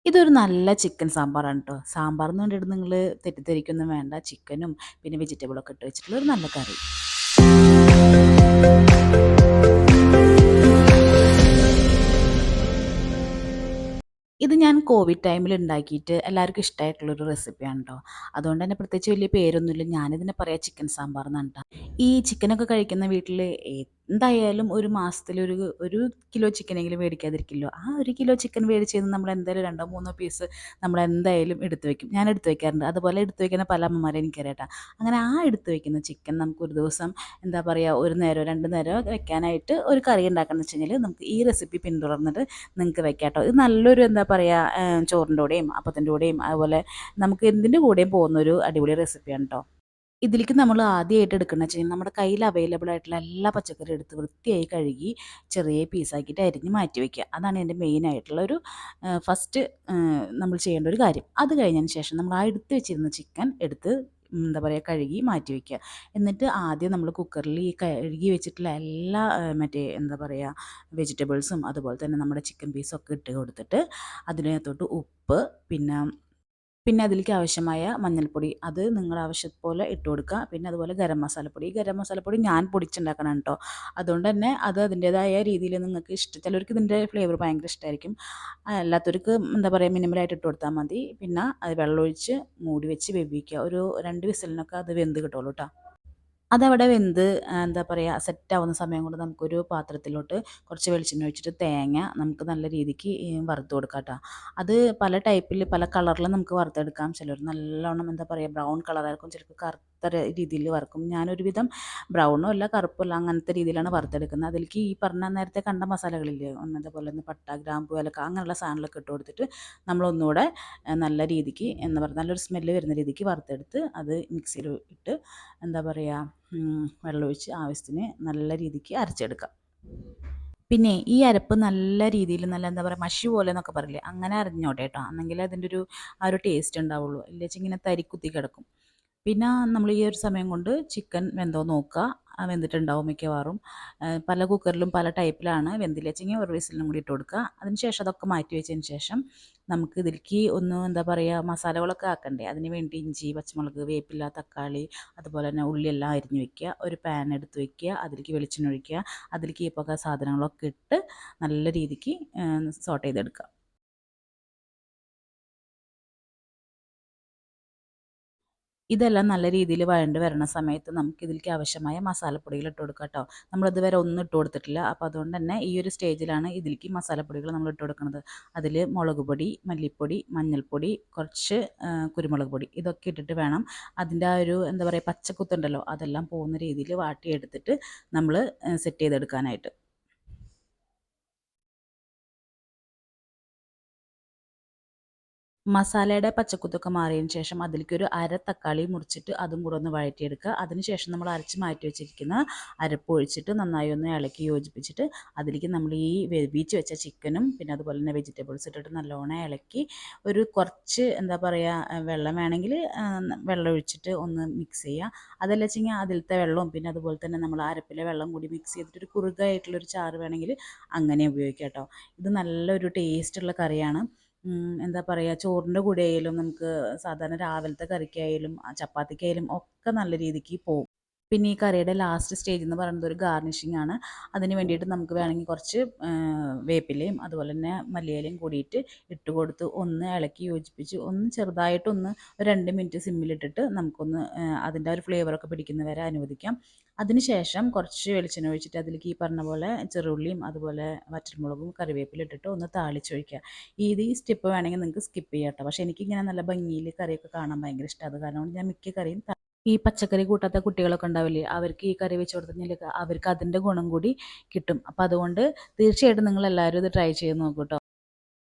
ഇതൊരു നല്ല ചിക്കൻ സാമ്പാറാണ് ട്ടോ. സാമ്പാർന്ന് കണ്ടിട്ട് നിങ്ങള് തെറ്റിദ്ധരിക്കൊന്നും വേണ്ട. ചിക്കനും പിന്നെ വെജിറ്റബിളൊക്കെ ഇട്ട് വെച്ചിട്ടുള്ള ഒരു നല്ല കറി. ഇത് ഞാൻ കോവിഡ് ടൈമിൽ ഉണ്ടാക്കിയിട്ട് എല്ലാവർക്കും ഇഷ്ടമായിട്ടുള്ളൊരു റെസിപ്പിയാണ് ട്ടോ. അതുകൊണ്ട് തന്നെ പ്രത്യേകിച്ച് വലിയ പേരൊന്നുമില്ല. ഞാനിതിനെ പറയാ ചിക്കൻ സാമ്പാർ എന്നാണ് ട്ടോ. ഈ ചിക്കനൊക്കെ കഴിക്കുന്ന വീട്ടിൽ എന്തായാലും ഒരു മാസത്തിൽ ഒരു കിലോ ചിക്കനെങ്കിലും മേടിക്കാതിരിക്കില്ലോ. ആ 1 കിലോ ചിക്കൻ മേടിച്ചതിന്ന് നമ്മൾ എന്തായാലും 2 3 പീസ് നമ്മളെന്തായാലും എടുത്ത് വെക്കും. ഞാൻ എടുത്ത് വെക്കാറുണ്ട്. അതുപോലെ എടുത്ത് വെക്കുന്ന പല അമ്മമാരെയും എനിക്കറിയാം ട്ടോ. അങ്ങനെ ആ എടുത്ത് വെക്കുന്ന ചിക്കൻ നമുക്ക് ഒരു ദിവസം എന്താ പറയുക 1 നേരമോ 2 നേരമോ വെക്കാനായിട്ട് ഒരു കറി ഉണ്ടാക്കാന്ന് വെച്ച് കഴിഞ്ഞാൽ നമുക്ക് ഈ റെസിപ്പി പിന്തുടർന്നിട്ട് നിങ്ങൾക്ക് വെക്കാം ട്ടോ. ഇത് നല്ലൊരു എന്താ പറയുക ചോറിൻ്റെ കൂടെയും അപ്പത്തിൻ്റെ കൂടെയും അതുപോലെ നമുക്ക് എന്തിൻ്റെ കൂടെയും പോകുന്നൊരു അടിപൊളി റെസിപ്പിയാണ് ട്ടോ. ഇതിലേക്ക് നമ്മൾ ആദ്യമായിട്ട് എടുക്കുന്നത് വെച്ച് കഴിഞ്ഞാൽ നമ്മുടെ കയ്യിൽ അവൈലബിൾ ആയിട്ടുള്ള എല്ലാ പച്ചക്കറിയും എടുത്ത് വൃത്തിയായി കഴുകി ചെറിയ പീസാക്കിയിട്ട് അരിഞ്ഞ് മാറ്റി വയ്ക്കുക. അതാണ് എൻ്റെ മെയിൻ ആയിട്ടുള്ള ഒരു ഫസ്റ്റ് നമ്മൾ ചെയ്യേണ്ട ഒരു കാര്യം. അത് കഴിഞ്ഞതിന് ശേഷം നമ്മൾ ആ എടുത്ത് വെച്ചിരുന്ന ചിക്കൻ എടുത്ത് എന്താ പറയുക കഴുകി മാറ്റി വയ്ക്കുക. എന്നിട്ട് ആദ്യം നമ്മൾ കുക്കറിൽ ഈ കഴുകി വെച്ചിട്ടുള്ള എല്ലാ മറ്റേ എന്താ പറയുക വെജിറ്റബിൾസും അതുപോലെ തന്നെ നമ്മുടെ ചിക്കൻ പീസൊക്കെ ഇട്ട് കൊടുത്തിട്ട് അതിനകത്തോട്ട് ഉപ്പ് പിന്നെ പിന്നെ അതിലേക്ക് ആവശ്യമായ മഞ്ഞൾപ്പൊടി അത് നിങ്ങളുടെ ആവശ്യം പോലെ ഇട്ട് കൊടുക്കുക. പിന്നെ അതുപോലെ ഗരം മസാലപ്പൊടി ഞാൻ പൊടിച്ചുണ്ടാക്കണം കേട്ടോ. അതുകൊണ്ട് തന്നെ അത് അതിൻ്റേതായ രീതിയിൽ നിങ്ങൾക്ക് ചിലർക്ക് ഇതിൻ്റെ ഫ്ലേവർ ഭയങ്കര ഇഷ്ടമായിരിക്കും. അല്ലാത്തവർക്ക് എന്താ പറയുക മിനിമലായിട്ട് ഇട്ട് കൊടുത്താൽ മതി. പിന്നെ അത് വെള്ളമൊഴിച്ച് മൂടി വെച്ച് വേവിക്കുക. ഒരു 2 വിസിലിനൊക്കെ അത് വെന്ത് കിട്ടുള്ളൂ കേട്ടോ. അതവിടെ വെന്ത് എന്താ പറയുക സെറ്റാവുന്ന സമയം കൊണ്ട് നമുക്കൊരു പാത്രത്തിലോട്ട് കുറച്ച് വെളിച്ചെണ്ണ ഒഴിച്ചിട്ട് തേങ്ങ നമുക്ക് നല്ല രീതിക്ക് വറുത്ത് കൊടുക്കാം കേട്ടോ. അത് പല ടൈപ്പിൽ പല കളറിൽ നമുക്ക് വറുത്തെടുക്കാം. ചിലർ നല്ലോണം എന്താ പറയുക ബ്രൗൺ കളറായിരിക്കും, ചിലർക്ക് കറുത്ത രീതിയിൽ വറുക്കും. ഞാനൊരുവിധം ബ്രൗണും അല്ല കറുപ്പും അല്ല അങ്ങനത്തെ രീതിയിലാണ് വറുത്തെടുക്കുന്നത്. അതിലേക്ക് ഈ പറഞ്ഞ നേരത്തെ കണ്ട മസാലകളില്ലേ അതേപോലെ തന്നെ പട്ട ഗ്രാമ്പു ഏലക്ക അങ്ങനെയുള്ള സാധനങ്ങളൊക്കെ ഇട്ട് കൊടുത്തിട്ട് നമ്മളൊന്നുകൂടെ നല്ല രീതിക്ക് എന്താ പറയുക നല്ലൊരു സ്മെല്ല് വരുന്ന രീതിക്ക് വറുത്തെടുത്ത് അത് മിക്സിയിൽ ഇട്ട് എന്താ പറയുക വെള്ളമൊഴിച്ച് ആവശ്യത്തിന് നല്ല രീതിക്ക് അരച്ചെടുക്കാം. പിന്നെ ഈ അരപ്പ് നല്ല രീതിയിൽ നല്ല എന്താ പറയുക മഷി പോലെ എന്നൊക്കെ പറയില്ലേ അങ്ങനെ അരഞ്ഞോട്ടെ കേട്ടോ. എന്നെങ്കിലേ അതിൻ്റെ ആ ഒരു ടേസ്റ്റ് ഉണ്ടാവുള്ളൂ. ഇല്ലേച്ച് ഇങ്ങനെ തരിക്കുത്തി കിടക്കും. പിന്നെ നമ്മൾ ഈ ഒരു സമയം കൊണ്ട് ചിക്കൻ വെന്തോ നോക്കുക. വെന്തിട്ടുണ്ടാവും മിക്കവാറും. പല കുക്കറിലും പല ടൈപ്പിലാണ്. വെന്തില്ല വെച്ചെങ്കിൽ ഒരു വിസിലിനും കൂടി ഇട്ട് കൊടുക്കുക. അതിന് ശേഷം അതൊക്കെ മാറ്റി വെച്ചതിന് ശേഷം നമുക്ക് ഇതിലേക്ക് ഒന്ന് എന്താ പറയുക മസാലകളൊക്കെ ആക്കണ്ടേ. അതിന് വേണ്ടി ഇഞ്ചി പച്ചമുളക് വേപ്പില തക്കാളി അതുപോലെ തന്നെ ഉള്ളിയെല്ലാം അരിഞ്ഞ് വെക്കുക. ഒരു പാൻ എടുത്ത് വെക്കുക. അതിലേക്ക് വെളിച്ചെണ്ണ ഒഴിക്കുക. അതിലേക്ക് ഈ വക സാധനങ്ങളൊക്കെ ഇട്ട് നല്ല രീതിക്ക് സോട്ട് ചെയ്തെടുക്കുക. ഇതെല്ലാം നല്ല രീതിയിൽ വഴണ്ട് വരണ സമയത്ത് നമുക്ക് ഇതിലേക്ക് ആവശ്യമായ മസാലപ്പൊടികൾ ഇട്ട് കൊടുക്കാം കേട്ടോ. നമ്മളിതുവരെ ഒന്നും ഇട്ട് കൊടുത്തിട്ടില്ല. അപ്പോൾ അതുകൊണ്ട് തന്നെ ഈ ഒരു സ്റ്റേജിലാണ് ഇതിലേക്ക് മസാലപ്പൊടികൾ നമ്മൾ ഇട്ട് കൊടുക്കുന്നത്. അതിൽ മുളക് പൊടി മല്ലിപ്പൊടി മഞ്ഞൾപ്പൊടി കുറച്ച് കുരുമുളക് പൊടി ഇതൊക്കെ ഇട്ടിട്ട് വേണം അതിൻ്റെ ആ ഒരു എന്താ പറയുക പച്ചക്കുത്തുണ്ടല്ലോ അതെല്ലാം പോകുന്ന രീതിയിൽ വാട്ടിയെടുത്തിട്ട് നമ്മൾ സെറ്റ് ചെയ്തെടുക്കാനായിട്ട്. മസാലയുടെ പച്ചക്കുത്തൊക്കെ മാറിയതിന് ശേഷം അതിലേക്കൊരു അര തക്കാളി മുറിച്ചിട്ട് അതും കൂടെ ഒന്ന് വഴറ്റിയെടുക്കുക. അതിനുശേഷം നമ്മൾ അരച്ച് മാറ്റി വെച്ചിരിക്കുന്ന അരപ്പ് ഒഴിച്ചിട്ട് നന്നായി ഒന്ന് ഇളക്കി യോജിപ്പിച്ചിട്ട് അതിലേക്ക് നമ്മൾ ഈ വേവിച്ച് വെച്ച ചിക്കനും പിന്നെ അതുപോലെ തന്നെ വെജിറ്റബിൾസ് ഇട്ടിട്ട് നല്ലോണം ഇളക്കി ഒരു കുറച്ച് എന്താ പറയുക വെള്ളം വേണമെങ്കിൽ വെള്ളം ഒഴിച്ചിട്ട് ഒന്ന് മിക്സ് ചെയ്യുക. അതല്ല വെച്ചെങ്കിൽ അതിലത്തെ വെള്ളവും പിന്നെ അതുപോലെ തന്നെ നമ്മൾ അരപ്പിലെ വെള്ളം കൂടി മിക്സ് ചെയ്തിട്ട് ഒരു കുറുകായിട്ടുള്ളൊരു ചാറ് വേണമെങ്കിൽ അങ്ങനെ ഉപയോഗിക്കാം കേട്ടോ. ഇത് നല്ലൊരു ടേസ്റ്റുള്ള കറിയാണ്. എന്താ പറയുക ചോറിൻ്റെ കൂടെ ആയാലും നമുക്ക് സാധാരണ രാവിലത്തെ കറിക്കായാലും ചപ്പാത്തിക്കായാലും ഒക്കെ നല്ല രീതിക്ക് പോകും. പിന്നെ ഈ കറിയുടെ ലാസ്റ്റ് സ്റ്റേജ് എന്ന് പറയുന്നത് ഒരു ഗാർണിഷിംഗ് ആണ്. അതിന് വേണ്ടിയിട്ട് നമുക്ക് വേണമെങ്കിൽ കുറച്ച് വേപ്പിലയും അതുപോലെ തന്നെ മല്ലിയിലയും കൂടിയിട്ട് ഇട്ട് കൊടുത്ത് ഒന്ന് ഇളക്കി യോജിപ്പിച്ച് ഒന്ന് ചെറുതായിട്ടൊന്ന് ഒരു 2 മിനിറ്റ് സിമ്മിലിട്ടിട്ട് നമുക്കൊന്ന് അതിൻ്റെ ഒരു ഫ്ലേവറൊക്കെ പിടിക്കുന്നവരെ അനുവദിക്കാം. അതിന് ശേഷം കുറച്ച് വെളിച്ചെണ്ണ ഒഴിച്ചിട്ട് അതിലേക്ക് ഈ പറഞ്ഞ പോലെ ചെറുള്ളിയും അതുപോലെ വറ്റൽമുളകും കറിവേപ്പില ഇട്ടിട്ട് ഒന്ന് താളിച്ചൊഴിക്കുക. ഈ സ്റ്റെപ്പ് വേണമെങ്കിൽ നിങ്ങൾക്ക് സ്കിപ്പ് ചെയ്യാം കേട്ടോ. പക്ഷേ എനിക്കിങ്ങനെ നല്ല ഭംഗിയിൽ കറിയൊക്കെ കാണാൻ ഭയങ്കര ഇഷ്ടമാണ്. അത് കാരണം ഞാൻ മിക്ക കറിയും ഈ പച്ചക്കറി കൂട്ടാത്ത കുട്ടികളൊക്കെ ഉണ്ടാവില്ലേ അവർക്ക് ഈ കറി വെച്ച് കൊടുത്തു അവർക്ക് അതിൻ്റെ ഗുണം കൂടി കിട്ടും. അപ്പോൾ അതുകൊണ്ട് തീർച്ചയായിട്ടും നിങ്ങൾ എല്ലാവരും ഇത് ട്രൈ ചെയ്ത് നോക്കൂ കേട്ടോ.